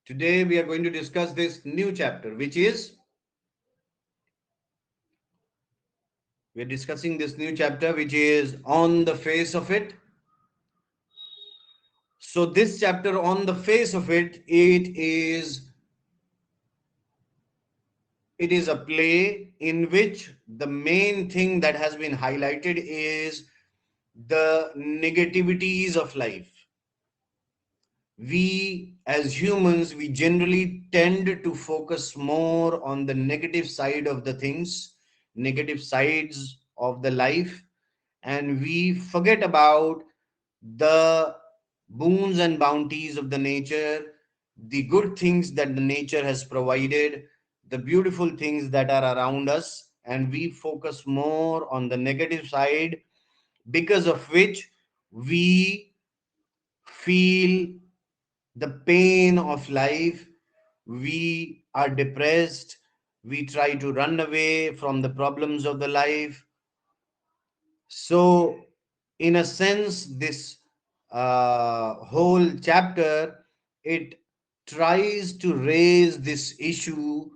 Today we are going to discuss this new chapter, which is we're discussing this new chapter, which is On the Face of It. So this chapter, On the Face of It, it is a play in which the main thing that has been highlighted is the negativities of life. We as humans, we generally tend to focus more on the negative side of the things, negative sides of the life, and we forget about the boons and bounties of the nature, the good things that the nature has provided, the beautiful things that are around us, and we focus more on the negative side, because of which we feel the pain of life. We are depressed. We try to run away from the problems of the life. So, in a sense, this whole chapter, it tries to raise this issue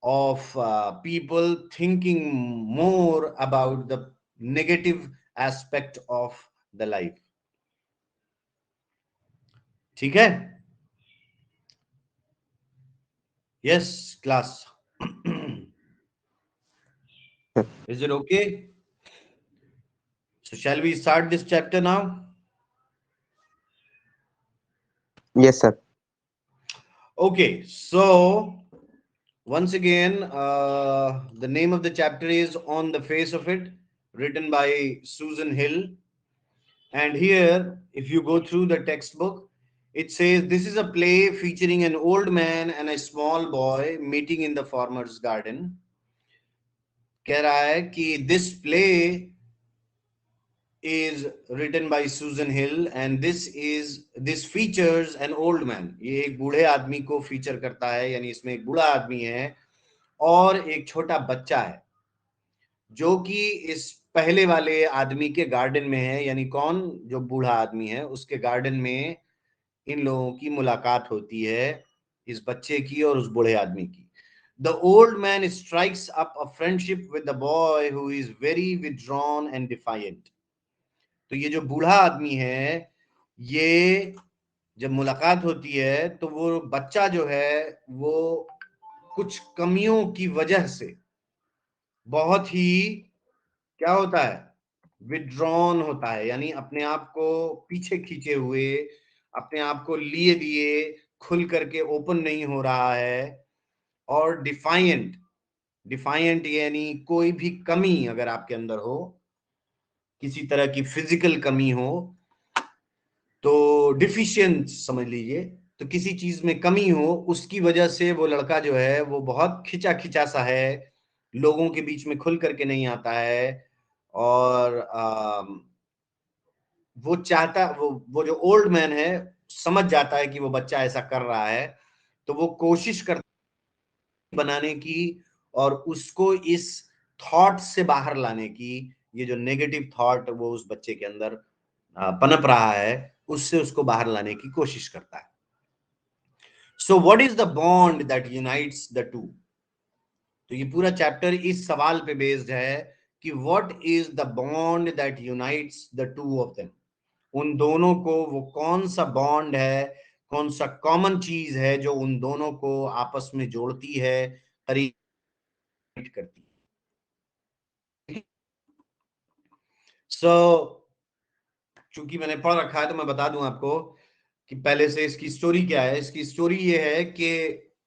of people thinking more about the negative aspect of the life. ठीक है? Yes, class. Is it okay? So shall we start this chapter now? Yes, sir. Okay, so once again, the name of the chapter is On the Face of It, written by Susan Hill. And here, if you go through the textbook, it says this is a play featuring an old man and a small boy meeting in the farmer's garden. कह रहा है कि this play is written by Susan Hill and this features an old man. ये एक बूढ़े आदमी को feature करता है, यानी इसमें एक बूढ़ा आदमी है और एक छोटा बच्चा है जो कि इस पहले वाले आदमी के गार्डन में है। यानी कौन? जो बूढ़ा आदमी है उसके गार्डन में इन लोगों की मुलाकात होती है, इस बच्चे की और उस बूढ़े आदमी की। The old man strikes up a friendship with the boy who is very withdrawn and defiant. तो ये जो बूढ़ा आदमी है, ये जब मुलाकात होती है तो वो बच्चा जो है वो कुछ कमियों की वजह से बहुत ही क्या होता है, विड्रॉन होता है, यानी अपने आप को पीछे खींचे हुए, अपने आप को लिए दिए, खुल करके ओपन नहीं हो रहा है। और डिफाइंट, डिफाइंट यानी कोई भी कमी अगर आपके अंदर हो, किसी तरह की फिजिकल कमी हो, तो डिफिशियंट समझ लीजिए, तो किसी चीज में कमी हो, उसकी वजह से वो लड़का जो है वो बहुत खिंचा खिंचा सा है, लोगों के बीच में खुल करके नहीं आता है। और वो चाहता, वो जो ओल्ड मैन है समझ जाता है कि वो बच्चा ऐसा कर रहा है, तो वो कोशिश करता बनाने की और उसको इस थॉट से बाहर लाने की। ये जो नेगेटिव थॉट वो उस बच्चे के अंदर पनप रहा है, उससे उसको बाहर लाने की कोशिश करता है। So what is the bond that unites the two? तो ये पूरा चैप्टर इस सवाल पे बेस्ड है कि what is the bond that unites the two of them. उन दोनों को वो कौन सा बॉन्ड है, कौन सा कॉमन चीज है जो उन दोनों को आपस में जोड़ती है, करीब करती है। सो चूंकि मैंने पढ़ रखा है तो मैं बता दूं आपको कि पहले से इसकी स्टोरी क्या है। इसकी स्टोरी ये है कि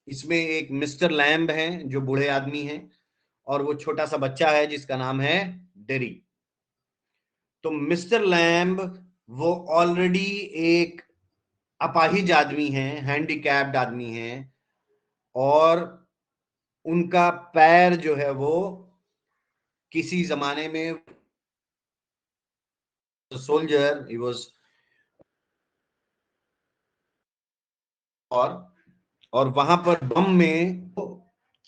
इसमें एक मिस्टर लैम्ब हैं जो बूढ़े आदमी हैं, और वो छोटा सा बच्चा है जिसका नाम है डेरी। तो मिस्टर लैम्ब वो ऑलरेडी एक अपाहिज आदमी है, हैंडीकैप्ड आदमी है, और उनका पैर जो है वो किसी जमाने में सोल्जर ही वाज, और और वहां पर बम में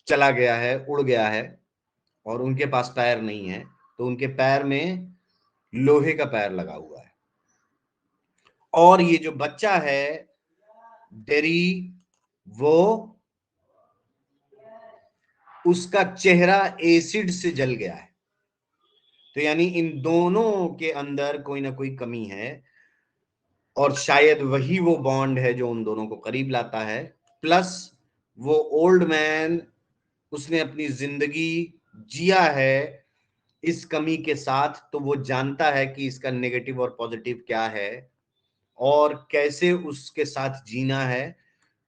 चला गया है, उड़ गया है, और उनके पास पैर नहीं है, तो उनके पैर में लोहे का पैर लगा हुआ है। और ये जो बच्चा है डेरी, वो उसका चेहरा एसिड से जल गया है। तो यानी इन दोनों के अंदर कोई ना कोई कमी है, और शायद वही वो बॉन्ड है जो उन दोनों को करीब लाता है। प्लस वो ओल्ड मैन, उसने अपनी जिंदगी जिया है इस कमी के साथ, तो वो जानता है कि इसका नेगेटिव और पॉजिटिव क्या है और कैसे उसके साथ जीना है।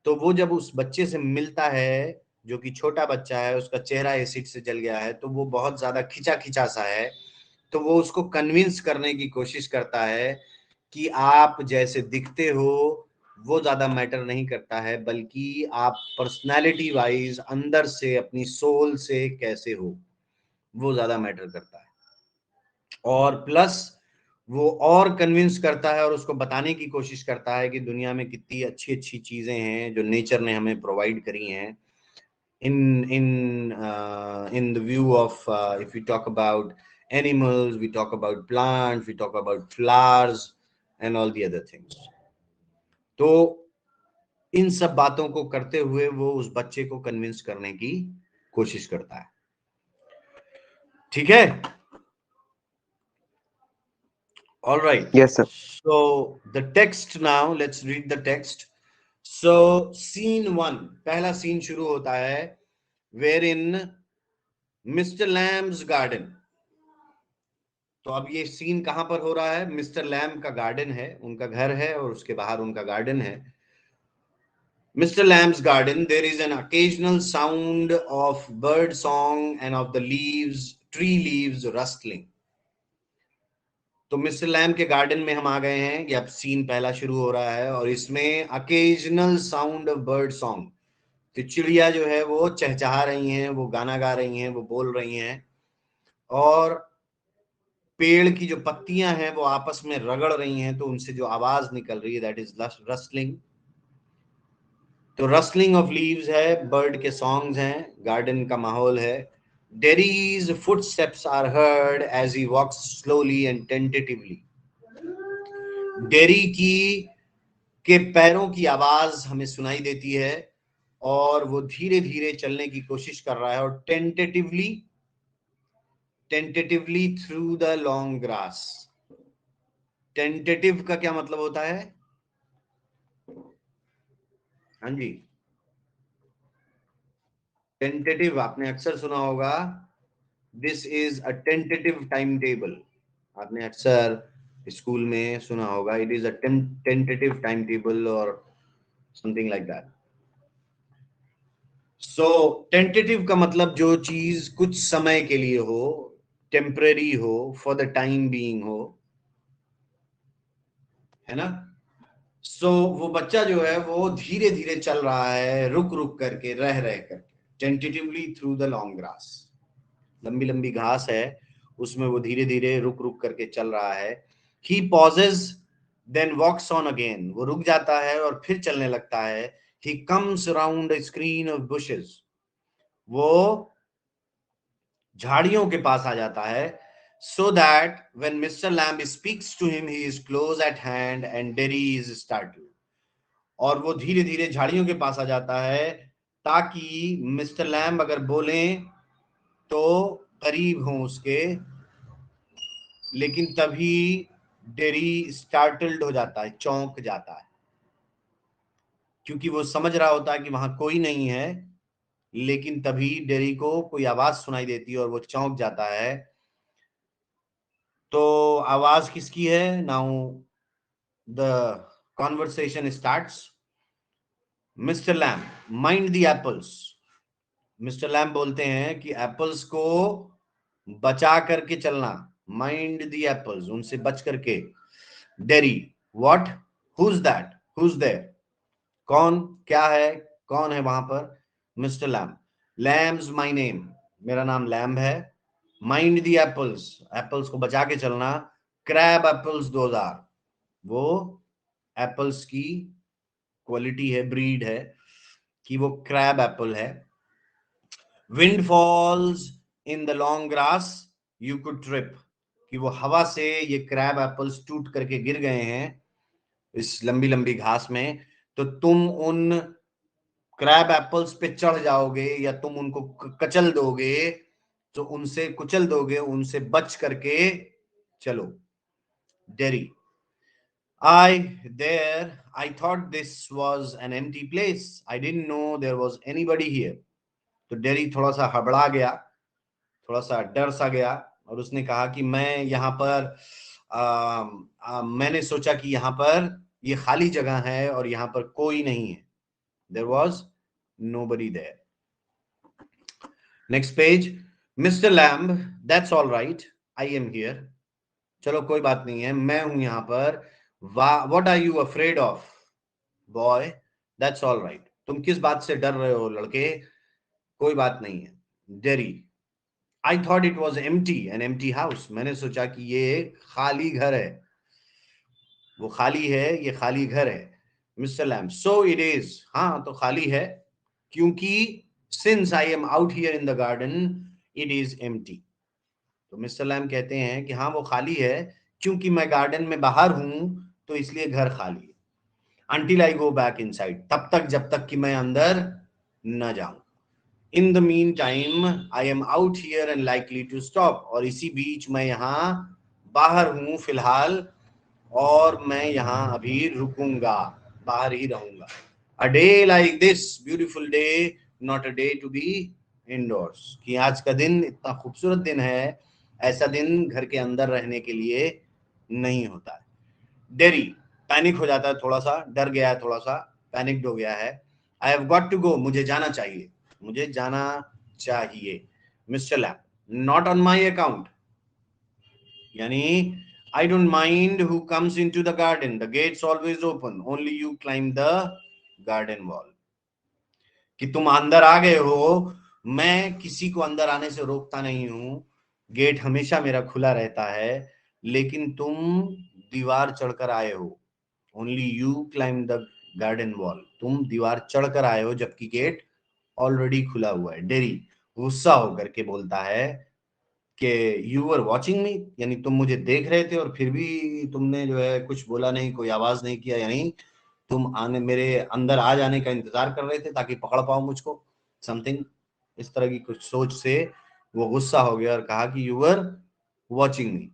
तो वो जब उस बच्चे से मिलता है, जो कि छोटा बच्चा है, उसका चेहरा एसिड से जल गया है, तो वो बहुत ज्यादा खिंचा खिंचा सा है। तो वो उसको कन्विंस करने की कोशिश करता है कि आप जैसे दिखते हो वो ज्यादा मैटर नहीं करता है, बल्कि आप पर्सनालिटी वाइज अंदर से अपनी सोल से कैसे हो वो ज्यादा मैटर करता है। और प्लस वो और कन्विंस करता है और उसको बताने की कोशिश करता है कि दुनिया में कितनी अच्छी अच्छी चीजें हैं जो नेचर ने हमें प्रोवाइड करी हैं। In the view of, if we talk about animals, we talk about plants, we talk about flowers and all the other things. तो इन सब बातों को करते हुए वो उस बच्चे को कन्विंस करने की कोशिश करता है। ठीक है? All right. Yes, sir. So the text now, let's read the text. So scene 1, पहला सीन शुरू होता है wherein Mr. Lamb's garden. तो अब ये सीन कहां पर हो रहा है? मिस्टर लैम्ब का गार्डन है, उनका घर है और उसके बाहर उनका गार्डन है। Mr. Lamb's garden, there is an occasional sound of bird song and of the leaves, tree leaves rustling. तो मिस्टर लैम्ब के गार्डन में हम आ गए हैं, ये अब सीन पहला शुरू हो रहा है और इसमें अकेजनल साउंड ऑफ बर्ड सॉन्ग, तो चिड़िया जो है वो चहचहा रही हैं, वो गाना गा रही हैं, वो बोल रही हैं, और पेड़ की जो पत्तियां हैं वो आपस में रगड़ रही हैं, तो उनसे जो आवाज निकल रही है दैट इज रस्टलिंग। तो रस्टलिंग ऑफ लीव्स है, बर्ड के सॉन्ग्स हैं, गार्डन का माहौल है। Derry's footsteps are heard as he walks slowly and tentatively. Derry की के पैरों की आवाज हमें सुनाई देती है और वो धीरे धीरे चलने की कोशिश कर रहा है, और tentatively through the long grass. Tentative का क्या मतलब होता है? हाँ जी, टेंटेटिव आपने अक्सर सुना होगा, this is a tentative time table. आपने अक्सर स्कूल में सुना होगा, it is a tentative time table और something like that. So tentative का मतलब जो चीज कुछ समय के लिए हो, टेम्पररी हो, फॉर द टाइम बीइंग हो, है ना? सो वो बच्चा जो है वो धीरे धीरे चल रहा है, रुक रुक करके, रह रह करके, tentatively through the long grass. लंबी लंबी घास है, उसमें वो धीरे धीरे रुक रुक करके चल रहा है। He pauses then walks on again, वो रुक जाता है और फिर चलने लगता है। He comes around a screen of bushes, वो झाड़ियों के पास आ जाता है। So that when mister Lamb speaks to him he is close at hand and Derry is startled. और वो धीरे धीरे झाड़ियों के पास आ जाता है ताकि मिस्टर लैम्ब अगर बोलें तो करीब हो उसके, लेकिन तभी डेरी स्टार्टल्ड हो जाता है, चौंक जाता है, क्योंकि वो समझ रहा होता है कि वहां कोई नहीं है, लेकिन तभी डेरी को कोई आवाज सुनाई देती है और वो चौंक जाता है। तो आवाज किसकी है? Now the conversation starts. Mister lamb, mind the apples. Mister lamb बोलते हैं कि एप्पल्स को बचा करके चलना, माइंड द एप्पल्स, उनसे बच करके। Derry, what, who's that, who's there, कौन, क्या है, कौन है वहां पर? Mister Lamb, Lamb's my name, मेरा नाम लैम्ब है। माइंड द एप्पल्स, एप्पल्स को बचा के चलना। क्रैब एप्पल्स दोज आर, वो एप्पल्स की क्वालिटी है, ब्रीड है कि वो क्रैब एप्पल है। Wind falls in the long grass, you could trip, कि वो हवा से ये क्रैब एप्पल्स टूट करके गिर गए हैं इस लंबी लंबी घास में, तो तुम उन क्रैब एप्पल्स पे चढ़ जाओगे या तुम उनको कचल दोगे, तो उनसे कुचल दोगे, उनसे बच करके चलो। Dairy, I thought this was an empty place. I didn't know there was anybody here. तो डेरी थोड़ा सा हबड़ा गया, थोड़ा सा डर सा गया, और उसने कहा कि मैं यहाँ पर मैंने सोचा कि यहाँ पर ये खाली जगह है और यहाँ पर कोई नहीं है. There was nobody there. Next page. Mr. Lamb, that's all right. I am here. चलो कोई बात नहीं है, मैं हूं यहाँ पर. What are you afraid of? Boy, that's all right. तुम किस बात से डर रहे हो लड़के? कोई बात नहीं है. Derry, I thought it was empty, an empty house. मैंने सोचा कि ये खाली घर है. वो खाली है, ये खाली घर है. Mr. Lamb, so it is. हाँ तो खाली है, क्योंकि since I am out here in the garden, it is empty. तो मिस्टर लैम कहते हैं कि हाँ वो खाली है, क्योंकि मैं गार्डन में बाहर हूं, तो इसलिए घर खाली है. Until I go back inside. तब तक, जब तक कि मैं अंदर न जाऊं. In the meantime, I am out here and likely to stop. और इसी बीच मैं यहाँ बाहर हूं फिलहाल, और मैं यहाँ अभी रुकूंगा, बाहर ही रहूंगा. A day like this, beautiful day, not a day to be indoors. कि आज का दिन इतना खूबसूरत दिन है, ऐसा दिन घर के अंदर रहने के लिए नहीं होता है. डेरी पैनिक हो जाता है, थोड़ा सा डर गया है, थोड़ा सा पैनिक्ड हो गया है. I have got to go, मुझे जाना चाहिए, मुझे जाना चाहिए. Mister Lamb, not on my account. यानी I don't mind who comes into the garden. The gate's always open. Only you climb the garden wall. कि तुम अंदर आ गए हो, मैं किसी को अंदर आने से रोकता नहीं हूं. गेट हमेशा मेरा खुला रहता है, लेकिन तुम दीवार चढ़कर आए हो. Only you climb the garden wall. तुम दीवार चढ़कर आए हो, जबकि गेट ऑलरेडी खुला हुआ है. डेरी गुस्सा होकर के बोलता है कि यू वर वॉचिंग मी, यानी तुम मुझे देख रहे थे और फिर भी तुमने जो है कुछ बोला नहीं, कोई आवाज नहीं किया, यानी तुम आने, मेरे अंदर आ जाने का इंतजार कर रहे थे ताकि पकड़ पाओ मुझको. समथिंग इस तरह की कुछ सोच से वो गुस्सा हो गया और कहा कि you were watching me.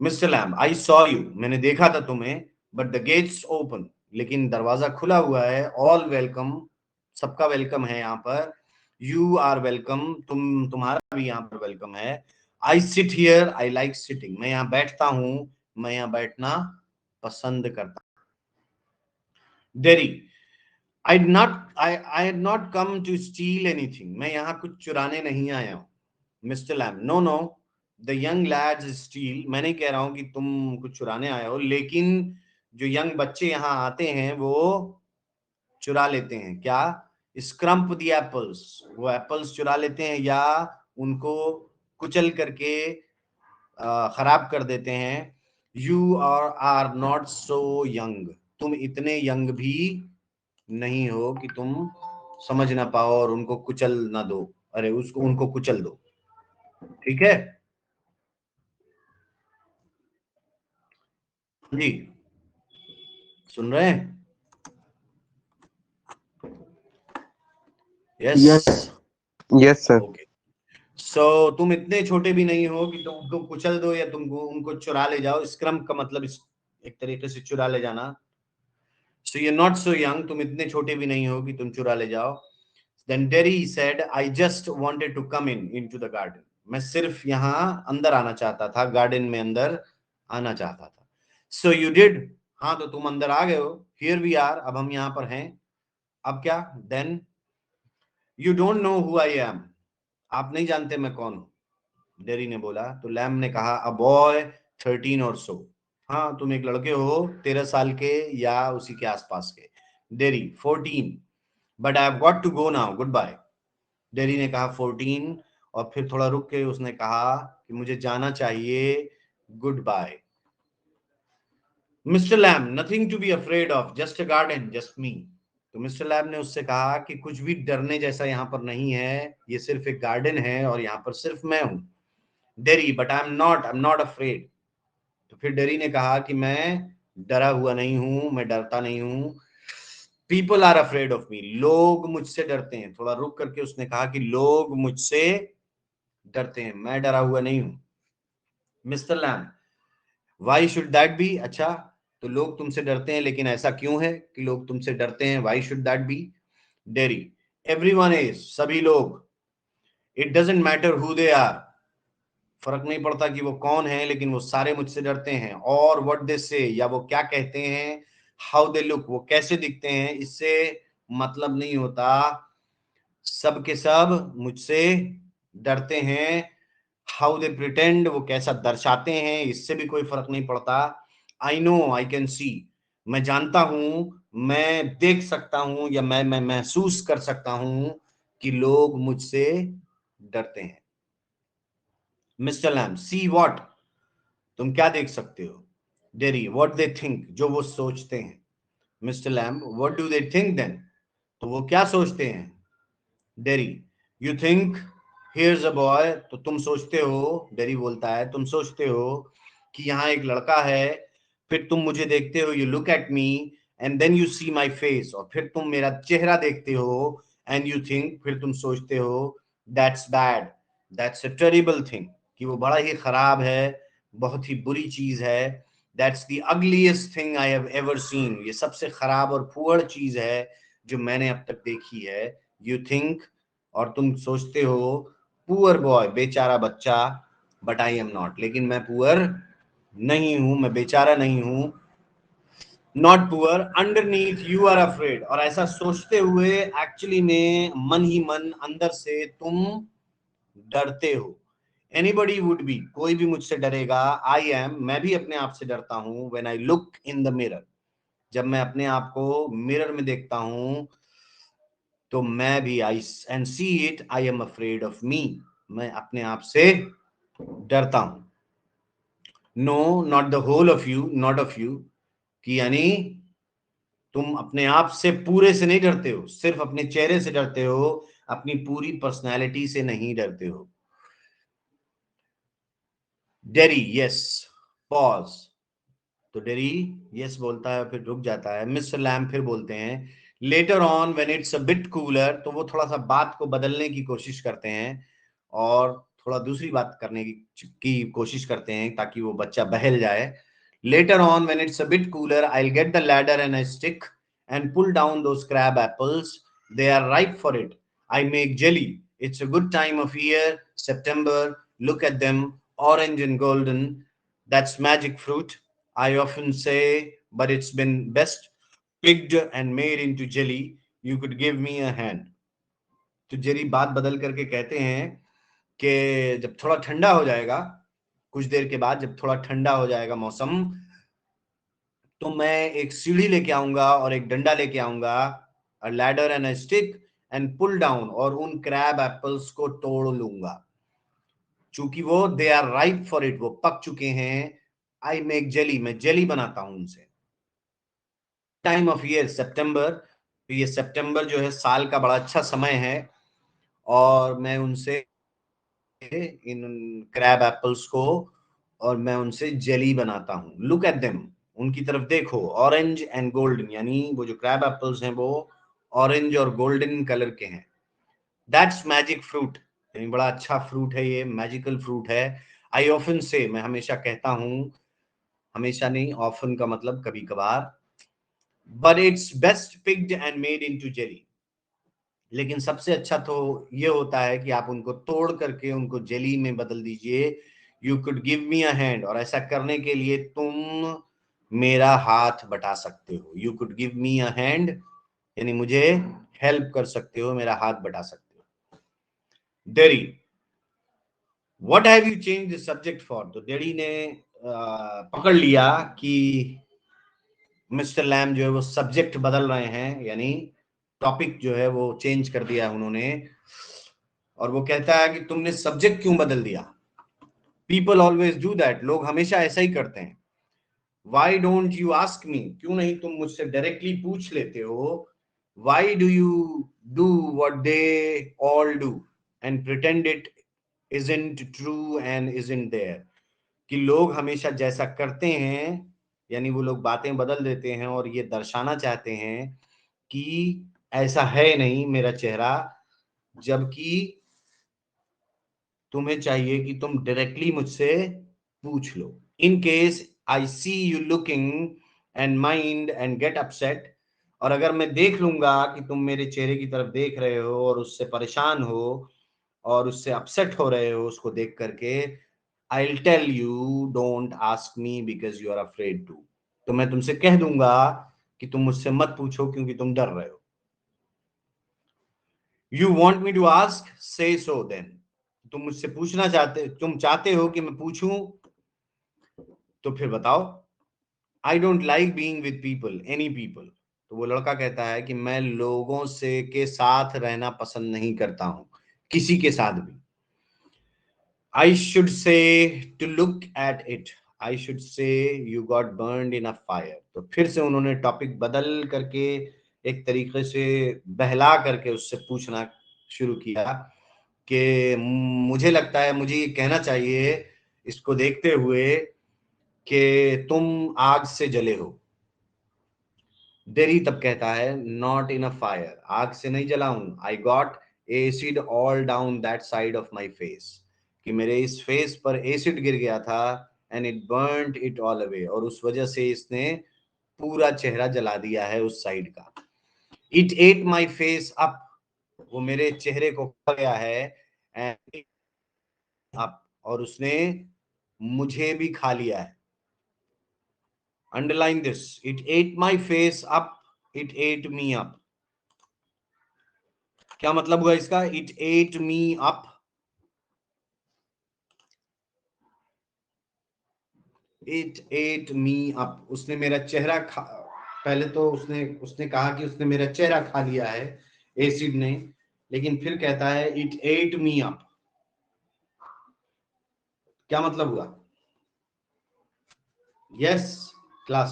Mister Lamb, I saw you, मैंने देखा था तुम्हें, बट द गेट्स ओपन, लेकिन दरवाजा खुला हुआ है. ऑल वेलकम, सबका वेलकम है यहाँ पर. यू आर वेलकम, तुम्हारा भी यहाँ पर वेलकम है. I sit here, I like sitting, मैं यहाँ बैठता हूँ, मैं यहाँ बैठना पसंद करता हूँ. Dairy, I had not come to steal anything. मैं यहाँ कुछ चुराने नहीं आया हूँ. Mister Lamb, no no, the young lads steal. मैं नहीं कह रहा हूँ कि तुम कुछ चुराने आए हो, लेकिन जो यंग बच्चे यहाँ आते हैं वो चुरा लेते हैं. क्या? स्क्रम्प द एप्पल्स, वो एप्पल्स चुरा लेते हैं या उनको कुचल करके खराब कर देते हैं. You are not so young, तुम इतने यंग भी नहीं हो कि तुम समझ ना पाओ और उनको कुचल ना दो. अरे उसको, उनको कुचल दो. ठीक है जी, सुन रहे हैं? Yes Yes, sir. ओके. सो तुम इतने छोटे भी नहीं हो कि तुम उनको कुचल दो या तुमको उनको चुरा ले जाओ. स्क्रम का मतलब एक तरीके से चुरा ले जाना. So you not so young, तुम इतने छोटे भी नहीं हो कि तुम चुरा ले जाओ. Then Derry said, I just wanted to come into the garden. मैं सिर्फ यहाँ अंदर आना चाहता था, गार्डन में अंदर आना चाहता था. So you did. हाँ तो तुम अंदर आ गए हो. Here we are. अब हम यहाँ पर हैं. अब क्या? Then you don't know who I am. आप नहीं जानते मैं कौन हूँ. डेरी ने बोला. तो लैम ने कहा, a boy 13 or so. हाँ तुम एक लड़के हो 13 साल के या उसी के आसपास के. Dairy 14. But I have got to go now. Goodbye. Dairy ने कहा 14, और फिर थोड़ा रुक के उसने कहा कि मुझे जाना चाहिए. Good bye. Mister Lamb, nothing to be afraid of, just a garden, just me. तो मिस्टर लैम ने उससे कहा कि कुछ भी डरने जैसा यहाँ पर नहीं है, ये सिर्फ एक गार्डन है और यहाँ पर सिर्फ मैं हूं. Dairy, but I am not afraid. तो फिर डेरी ने कहा कि मैं डरा हुआ नहीं हूं, मैं डरता नहीं हूं. People are afraid of me, लोग मुझसे डरते हैं। थोड़ा रुक करके उसने कहा कि लोग मुझसे डरते हैं, मैं डरा हुआ नहीं हूं। Mister Lamb, why should that be? अच्छा, तो लोग तुमसे डरते हैं, लेकिन ऐसा क्यों है कि लोग तुमसे डरते हैं? Why should that be? Derry, everyone is, सभी लोग। It doesn't matter who they are, फर्क नहीं पड़ता कि वो कौन है, लेकिन वो सारे मुझसे डरते हैं। और व्हाट दे से, या वो क्या कहते हैं। हाउ दे लुक, वो कैसे दिखते हैं, इससे मतलब नहीं होता। सब के सब मुझसे डरते हैं। हाउ दे प्रिटेंड, वो कैसा दर्शाते हैं, इससे भी कोई फर्क नहीं पड़ता। I know, I can see, मैं जानता हूं, मैं देख सकता हूं, या मैं महसूस कर सकता हूं कि लोग मुझसे डरते हैं। मिस्टर लैम, सी व्हाट, तुम क्या देख सकते हो? डेरी, व्हाट दे थिंक, जो वो सोचते हैं। Mister Lamb, what do they think then, तो वो क्या सोचते हैं? Derry, you think here's a boy, तो तुम सोचते हो, डेरी बोलता है, तुम सोचते हो कि यहाँ एक लड़का है। फिर तुम मुझे देखते हो, you look at me, and then you see my face, और फिर तुम मेरा चेहरा देखते हो, एंड यू थिंक, फिर तुम सोचते हो, that's bad, that's a terrible thing, कि वो बड़ा ही खराब है, बहुत ही बुरी चीज है। That's the ugliest thing I have ever seen, ये सबसे खराब और फुअड़ चीज है जो मैंने अब तक देखी है। यू थिंक, और तुम सोचते हो, पुअर बॉय, बेचारा बच्चा, बट आई एम नॉट, लेकिन मैं पुअर नहीं हूं, मैं बेचारा नहीं हूं। Not poor, underneath you are afraid, और ऐसा सोचते हुए एक्चुअली में मन ही मन अंदर से तुम डरते हो। एनीबडी वुड बी, कोई भी मुझसे डरेगा। आई एम, मैं भी अपने आप से डरता हूं। When I look in the mirror, जब मैं अपने आप को मिरर में देखता हूं, तो मैं भी, I and see it, I am afraid of me, मैं अपने आप से डरता हूं। No, not the whole of you, not of you, कि यानी तुम अपने आप से पूरे से नहीं डरते हो, सिर्फ अपने चेहरे से डरते हो, अपनी पूरी पर्सनालिटी से नहीं डरते हो। डेरी, यस, पॉज, तो डेरी यस बोलता है, फिर रुक जाता है। मिस्टर लैम फिर बोलते हैं, letter on when it's a bit cooler, तो वो थोड़ा सा बात को बदलने की कोशिश करते हैं और थोड़ा दूसरी बात करने की कोशिश करते हैं ताकि वो बच्चा बहल जाए। Later on when it's a bit cooler, I will get the ladder and a stick and pull down those crab apples, they are ripe for it, I make jelly, it's a good time of year, September, look at them, orange and golden, that's magic fruit, I often say, but it's been best picked and made into jelly. You could give me a hand. तो Jerry बात बदल करके कहते हैं कि जब थोड़ा ठंडा हो जाएगा, कुछ देर के बाद जब थोड़ा ठंडा हो जाएगा मौसम, तो मैं एक सीढ़ी लेके आऊंगा और एक डंडा लेके आऊंगा, a ladder and a stick, and pull down, और उन क्रैब एप्पल्स को तोड़ लूंगा। चूंकि वो they are ripe for it, वो पक चुके हैं। आई मेक जेली, मैं जेली बनाता हूं उनसे। टाइम ऑफ ईयर, सितंबर, तो ये सितंबर जो है साल का बड़ा अच्छा समय है, और मैं उनसे इन क्रैब एप्पल्स को, और मैं उनसे जेली बनाता हूँ। लुक एट देम, उनकी तरफ देखो, ऑरेंज एंड गोल्डन, यानी वो जो क्रैब एप्पल्स हैं वो ऑरेंज और गोल्डन कलर के हैं। दैट्स मैजिक फ्रूट, यानी बड़ा अच्छा फ्रूट है, ये मैजिकल फ्रूट है। आई ऑफन से, मैं हमेशा कहता हूँ, हमेशा नहीं, ऑफन का मतलब कभी कभार, but it's best picked and made into jelly, लेकिन सबसे अच्छा तो ये होता है कि आप उनको तोड़ करके उनको जेली में बदल दीजिए। You could give me a hand, और ऐसा करने के लिए तुम मेरा हाथ बटा सकते हो। You could give me a hand, यानी मुझे हेल्प कर सकते हो, मेरा हाथ बटा सकते हो। Dairy, what have you change the subject for, तो डेडी ने पकड़ लिया कि मिस्टर लैम जो है वो सब्जेक्ट बदल रहे हैं, यानी टॉपिक जो है वो चेंज कर दिया उन्होंने। और वो कहता है कि तुमने सब्जेक्ट क्यों बदल दिया? पीपल ऑलवेज डू दैट, लोग हमेशा ऐसा ही करते हैं। Why don't you ask me, क्यों नहीं तुम मुझसे डायरेक्टली पूछ लेते हो? Why do you do what they all do and pretend it isn't true and isn't there, कि लोग हमेशा जैसा करते हैं, यानी वो लोग बातें बदल देते हैं और ये दर्शाना चाहते हैं कि ऐसा है नहीं मेरा चेहरा, जबकि तुम्हें चाहिए कि तुम डायरेक्टली मुझसे पूछ लो. In case I see you looking and mind and get upset, और अगर मैं देख लूंगा कि तुम मेरे चेहरे की तरफ देख रहे हो और उससे परेशान हो और उससे अपसेट हो रहे हो उसको देख करके, I will tell you don't ask me because you are afraid to. तो मैं तुमसे कह दूंगा कि तुम मुझसे मत पूछो क्योंकि तुम डर रहे हो. You want me to ask, say so then. तुम मुझसे पूछना चाहते, तुम चाहते हो कि मैं पूछूं, तो फिर बताओ. I don't like being with people, any people. तो वो लड़का कहता है कि मैं लोगों से के साथ रहना पसंद नहीं करता हूं, किसी के साथ भी. I should say to look at it, I should say you got burned in a fire. तो फिर से उन्होंने टॉपिक बदल करके एक तरीके से बहला करके उससे पूछना शुरू किया कि मुझे लगता है, मुझे ये कहना चाहिए इसको देखते हुए कि तुम आग से जले हो. डेरी तब कहता है नॉट इन अ फायर, आग से नहीं जला हूं. I got acid all down that side of my face, कि मेरे इस फेस पर एसिड गिर गया था. And it burned it all away, और उस वजह से इसने पूरा चेहरा जला दिया है उस साइड का. It ate my face up, वो मेरे चेहरे को खा गया है. एंड अप, और उसने मुझे भी खा लिया है. Underline this, it ate my face up, it ate me up. क्या मतलब हुआ इसका? It ate me up, it ate me up. उसने मेरा चेहरा खा, पहले तो उसने उसने कहा कि उसने मेरा चेहरा खा लिया है एसिड ने, लेकिन फिर कहता है इट एट मी अप. क्या मतलब हुआ? Yes class,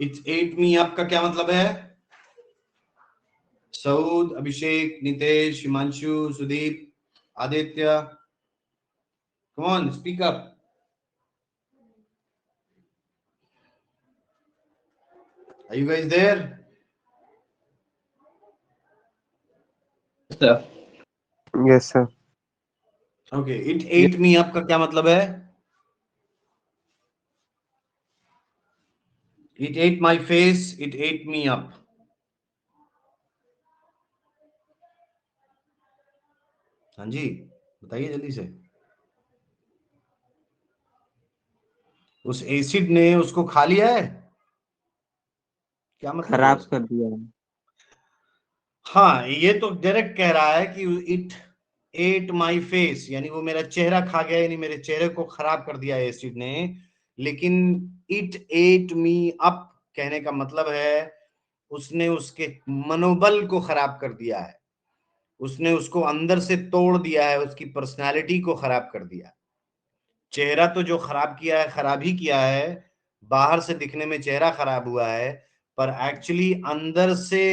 it ate me up का क्या मतलब है? Saud, Abhishek, Nitesh, Himanshu, Sudeep, Aditya, come on speak up. Are you guys there? Sir. Yes, sir. Okay, it ate me up का क्या मतलब है? It ate my face, it ate me up. हाँ जी, बताइए जल्दी से. उस एसिड ने उसको खा लिया है, क्या मतलब हुआ खराब इसका? कर दिया है। हाँ, ये तो डायरेक्ट कह रहा है कि इट एट माई फेस, यानी वो मेरा चेहरा खा गया, यानी मेरे चेहरे को खराब कर दिया एसिड ने. लेकिन इट एट मी अप कहने का मतलब है उसने उसके मनोबल को खराब कर दिया है, उसने उसको अंदर से तोड़ दिया है, उसकी पर्सनालिटी को खराब कर दिया है. चेहरा तो जो खराब किया है खराब ही किया है, बाहर से दिखने में चेहरा खराब हुआ है, पर एक्चुअली अंदर से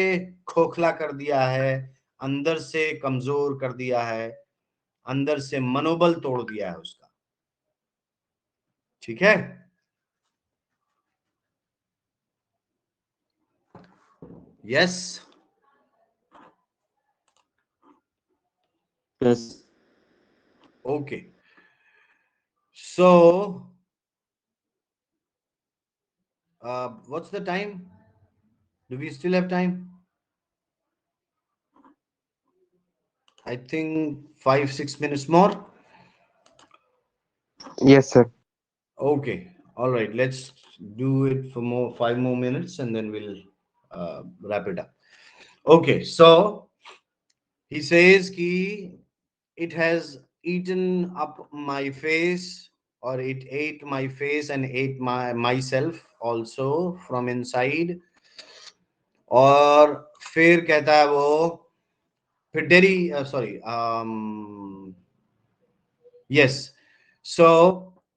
खोखला कर दिया है, अंदर से कमजोर कर दिया है, अंदर से मनोबल तोड़ दिया है उसका. ठीक है? Yes. Yes. Okay, so what's the time? Do we still have time? I think 5-6 minutes more. Yes, sir. Okay, all right. Let's do it for 5 more minutes, and then we'll wrap it up. Okay, so he says ki it has eaten up my face, or it ate my face and ate myself also from inside. और फिर कहता है वो, फिर dairy, sorry, yes. So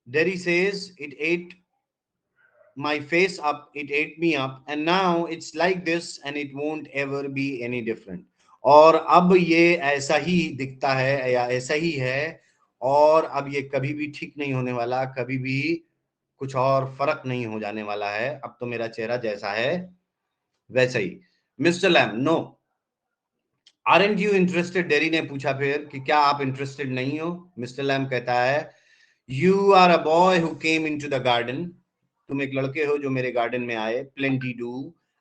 Derry says it ate my face up, it ate me up, and now it's like this, and it won't ever be any different. और अब ये ऐसा ही दिखता है या ऐसा ही है, और अब ये कभी भी ठीक नहीं होने वाला, कभी भी कुछ और फर्क नहीं हो जाने वाला है, अब तो मेरा चेहरा जैसा है वैसा ही। Mister Lamb, no, aren't you interested? Derry ने पूछा फिर कि क्या आप इंटरेस्टेड नहीं हो? मिस्टर लैम कहता है, you are a boy who came into the garden, तुम एक लड़के हो जो मेरे गार्डन में आए। Plenty do,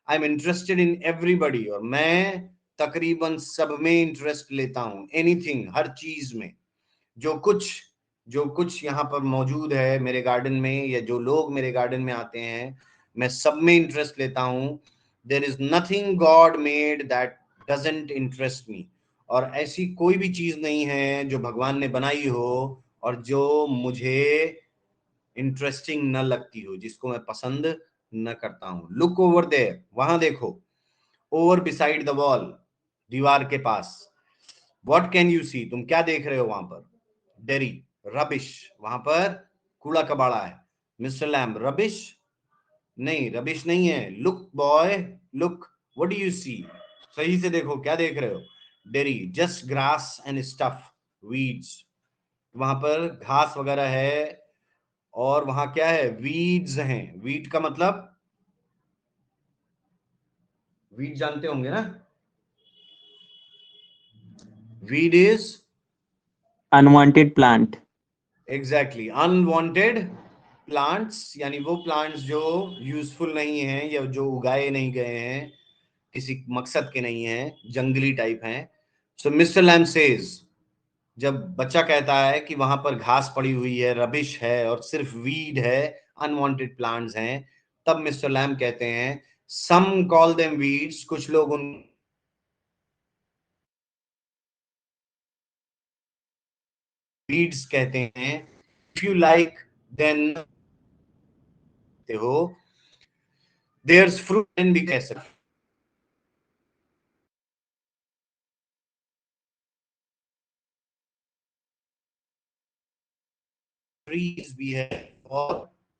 I am interested in everybody, और मैं तकरीबन सब में इंटरेस्ट लेता हूं, एनीथिंग, हर चीज में। जो कुछ यहाँ पर मौजूद है मेरे गार्डन में, या जो लोग मेरे गार्डन में आते हैं, मैं सब में इंटरेस्ट लेता हूँ। There is nothing God made that doesn't interest me, और ऐसी कोई भी चीज नहीं है जो भगवान ने बनाई हो और जो मुझे इंटरेस्टिंग न लगती हो, जिसको मैं पसंद न करता हूं। लुक ओवर देयर, वहां देखो। ओवर बिसाइड द वॉल, दीवार के पास। व्हाट कैन यू सी, तुम क्या देख रहे हो वहां पर? डेरी, रबिश, वहां पर कूड़ा कबाड़ा है। मिस्टर लैम, रबिश नहीं, रबिश नहीं है। Look boy, look, what do you see, सही से देखो, क्या देख रहे हो? डेरी, just grass and stuff, weeds, वहां पर घास वगैरह है, और वहां क्या है? वीड्स हैं। वीड का मतलब, वीड जानते होंगे ना? Weed is unwanted plant. Exactly, unwanted plants, यानी वो प्लांट्स जो यूजफुल नहीं है, या जो उगाए नहीं गए हैं, किसी मकसद के नहीं हैं, जंगली टाइप हैं। सो मिस्टर लैम सेज, जब बच्चा कहता है कि वहां पर घास पड़ी हुई है, रबिश है, और सिर्फ वीड है, अनवांटेड प्लांट्स हैं, तब मिस्टर लैम कहते हैं, सम कॉल देम वीड्स, कुछ लोग उन वीड्स कहते हैं। इफ यू लाइक, देन हो, देयर्स फ्रूट भी कह सकते, ट्रीज भी है, और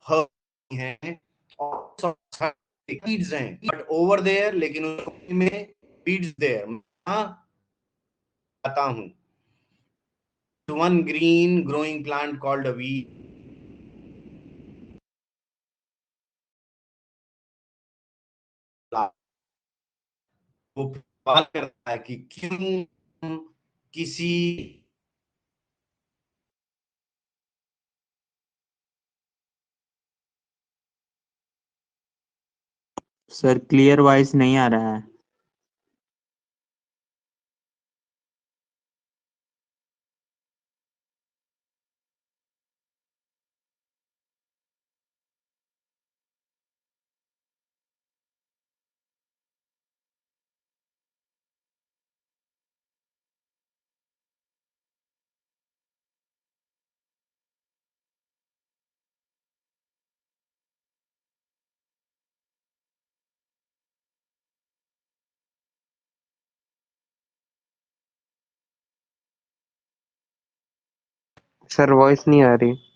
हर्ब हैं, और वीड्स हैं, बट ओवर देयर, लेकिन उसमें वीड्स देयर आता हूं। One green growing plant called a weed, वो सवाल करता है कि क्यों किसी सर क्लियर वॉइस नहीं आ रहा है। सर वॉइस नहीं आ रही।